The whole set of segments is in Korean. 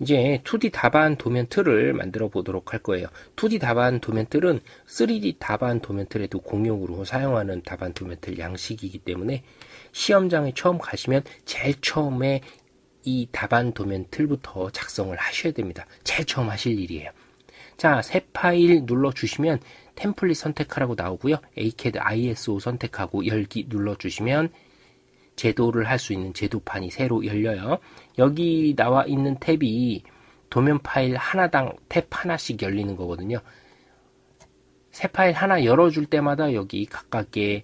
이제 2D 답안 도면 틀을 만들어 보도록 할 거예요. 2D 답안 도면 틀은 3D 답안 도면 틀에도 공용으로 사용하는 답안 도면 틀 양식이기 때문에 시험장에 처음 가시면 제일 처음에 이 답안 도면 틀부터 작성을 하셔야 됩니다. 제일 처음 하실 일이에요. 자, 새 파일 눌러주시면 템플릿 선택하라고 나오고요. ACAD ISO 선택하고 열기 눌러주시면 제도를 할 수 있는 제도판이 새로 열려요. 여기 나와 있는 탭이 도면 파일 하나당 탭 하나씩 열리는 거거든요. 새 파일 하나 열어줄 때마다 여기 각각의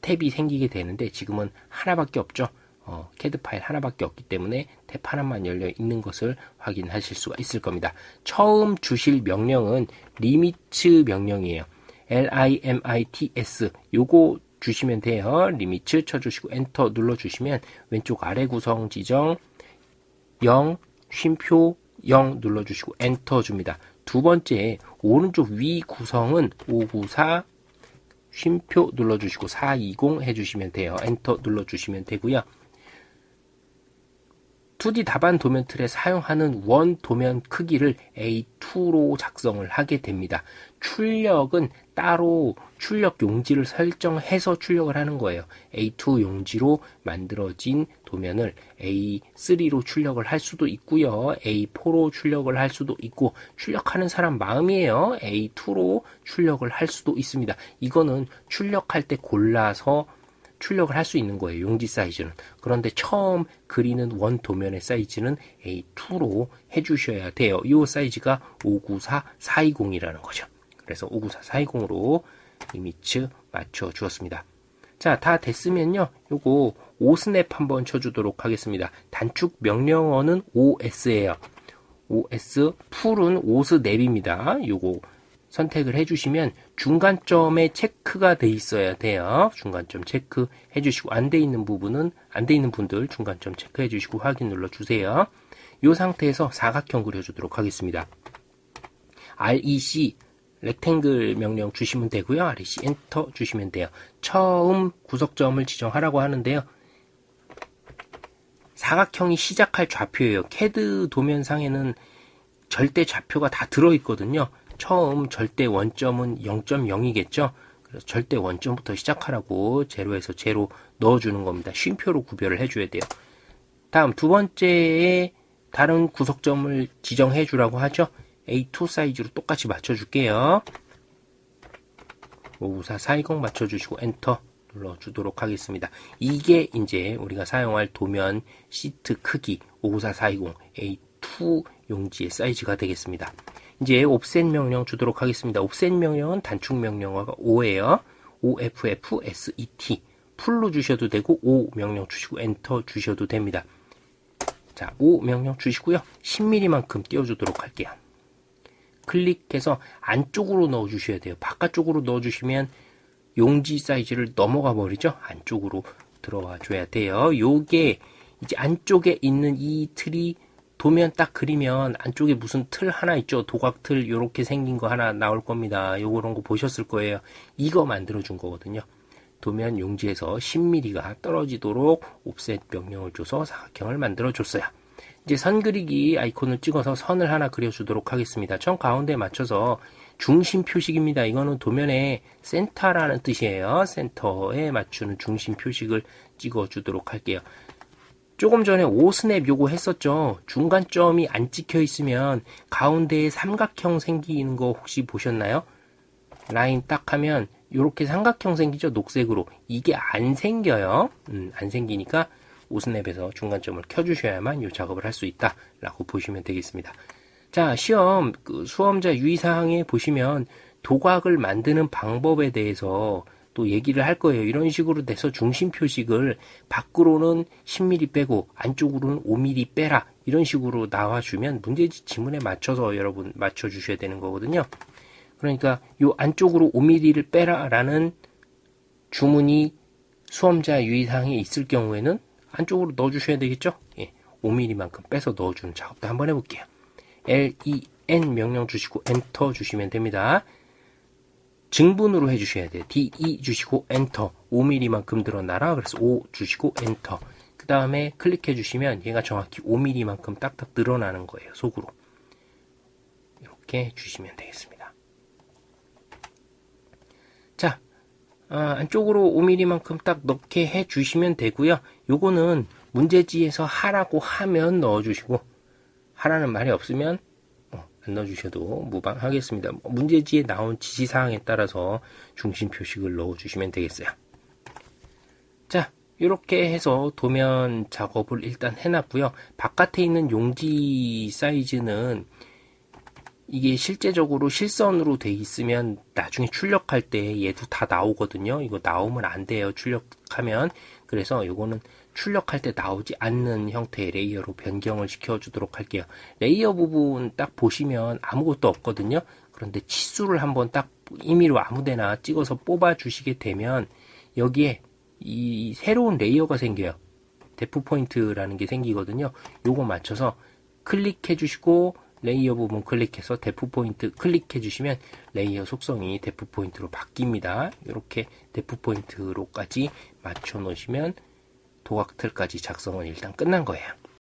탭이 생기게 되는데 지금은 하나밖에 없죠. CAD 파일 하나밖에 없기 때문에 탭 하나만 열려 있는 것을 확인하실 수가 있을 겁니다. 처음 주실 명령은 리미츠 명령이에요. LIMITS 요거 주시면 돼요. 리미츠 쳐주시고 엔터 눌러주시면 왼쪽 아래 구성 지정 0, 쉼표 0 눌러주시고 엔터 줍니다. 두 번째 오른쪽 위 구성은 594 쉼표 눌러주시고 420 해주시면 돼요. 엔터 눌러주시면 되고요. 2D 답안 도면 틀에 사용하는 원 도면 크기를 A2로 작성을 하게 됩니다. 출력은 따로 출력 용지를 설정해서 출력을 하는 거예요. A2 용지로 만들어진 도면을 A3로 출력을 할 수도 있고요. A4로 출력을 할 수도 있고 출력하는 사람 마음이에요. A2로 출력을 할 수도 있습니다. 이거는 출력할 때 골라서 출력을 할 수 있는 거예요. 용지 사이즈는. 그런데 처음 그리는 원 도면의 사이즈는 A2로 해주셔야 돼요. 이 사이즈가 594-420이라는 거죠. 그래서 594-420으로 이미지 맞춰 주었습니다. 자, 다 됐으면요. 요거 오스냅 한번 쳐주도록 하겠습니다. 단축 명령어는 OS예요. OS, 풀은 오스냅입니다. 요거 선택을 해주시면 중간점에 체크가 돼 있어야 돼요. 중간점 체크 해주시고 안 돼 있는 부분은 안 돼 있는 분들 중간점 체크해 주시고 확인 눌러주세요. 이 상태에서 사각형 그려주도록 하겠습니다. REC 렉탱글 명령 주시면 되고요. REC 엔터 주시면 돼요. 처음 구석점을 지정하라고 하는데요. 사각형이 시작할 좌표예요. CAD 도면상에는 절대 좌표가 다 들어있거든요. 처음 절대 원점은 0.0이겠죠. 그래서 절대 원점부터 시작하라고 제로에서 제로 넣어주는 겁니다. 쉼표로 구별을 해줘야 돼요. 다음 두 번째에 다른 구석점을 지정해 주라고 하죠. A2 사이즈로 똑같이 맞춰줄게요. 594-420 맞춰주시고 엔터 눌러주도록 하겠습니다. 이게 이제 우리가 사용할 도면 시트 크기 594-420 A2 용지의 사이즈가 되겠습니다. 이제 옵셋 명령 주도록 하겠습니다. 옵셋 명령은 단축 명령어가 5예요. OFFSET 풀로 주셔도 되고 5 명령 주시고 엔터 주셔도 됩니다. 자, 5 명령 주시고요. 10mm만큼 띄워주도록 할게요. 클릭해서 안쪽으로 넣어주셔야 돼요. 바깥쪽으로 넣어주시면 용지 사이즈를 넘어가 버리죠. 안쪽으로 들어와 줘야 돼요. 요게 이제 안쪽에 있는 이 틀이 도면 딱 그리면 안쪽에 무슨 틀 하나 있죠. 도각틀 요렇게 생긴 거 하나 나올 겁니다. 요런 거 보셨을 거예요. 이거 만들어 준 거거든요. 도면 용지에서 10mm가 떨어지도록 옵셋 명령을 줘서 사각형을 만들어 줬어요. 이제 선 그리기 아이콘을 찍어서 선을 하나 그려주도록 하겠습니다. 정 가운데에 맞춰서 중심 표식입니다. 이거는 도면의 센터라는 뜻이에요. 센터에 맞추는 중심 표식을 찍어주도록 할게요. 조금 전에 오스냅 요거 했었죠. 중간점이 안 찍혀 있으면 가운데에 삼각형 생기는 거 혹시 보셨나요? 라인 딱 하면 요렇게 삼각형 생기죠. 녹색으로. 이게 안 생겨요. 안 생기니까 오스냅에서 중간점을 켜주셔야만 이 작업을 할 수 있다 라고 보시면 되겠습니다. 자, 시험 수험자 유의사항에 보시면 도각을 만드는 방법에 대해서 또 얘기를 할 거예요. 이런 식으로 돼서 중심 표식을 밖으로는 10mm 빼고 안쪽으로는 5mm 빼라 이런 식으로 나와주면 문제지 지문에 맞춰서 여러분 맞춰주셔야 되는 거거든요. 그러니까 요 안쪽으로 5mm를 빼라 라는 주문이 수험자 유의사항에 있을 경우에는 안쪽으로 넣어주셔야 되겠죠. 예, 5mm만큼 빼서 넣어주는 작업도 한번 해볼게요. LEN 명령 주시고 엔터 주시면 됩니다. 증분으로 해주셔야 돼요. DE 주시고 엔터 5mm만큼 드러나라. 그래서 5 주시고 엔터. 그 다음에 클릭해 주시면 얘가 정확히 5mm만큼 딱딱 늘어나는 거예요. 속으로. 이렇게 주시면 되겠습니다. 자, 안쪽으로 5mm만큼 딱 넣게 해 주시면 되고요. 요거는 문제지에서 하라고 하면 넣어 주시고, 하라는 말이 없으면 안 넣어주셔도 무방하겠습니다. 문제지에 나온 지시사항에 따라서 중심 표식을 넣어주시면 되겠어요. 자, 이렇게 해서 도면 작업을 일단 해놨고요. 바깥에 있는 용지 사이즈는 이게 실제적으로 실선으로 돼 있으면 나중에 출력할 때 얘도 다 나오거든요. 이거 나오면 안 돼요. 출력하면. 그래서 이거는 출력할 때 나오지 않는 형태의 레이어로 변경을 시켜주도록 할게요. 레이어 부분 딱 보시면 아무것도 없거든요. 그런데 치수를 한번 딱 임의로 아무데나 찍어서 뽑아 주시게 되면 여기에 이 새로운 레이어가 생겨요. 데프 포인트라는 게 생기거든요. 요거 맞춰서 클릭해 주시고 레이어 부분 클릭해서 데프 포인트 클릭해 주시면 레이어 속성이 데프 포인트로 바뀝니다. 이렇게 데프 포인트로까지 맞춰 놓으시면 도각틀까지 작성은 일단 끝난 거예요.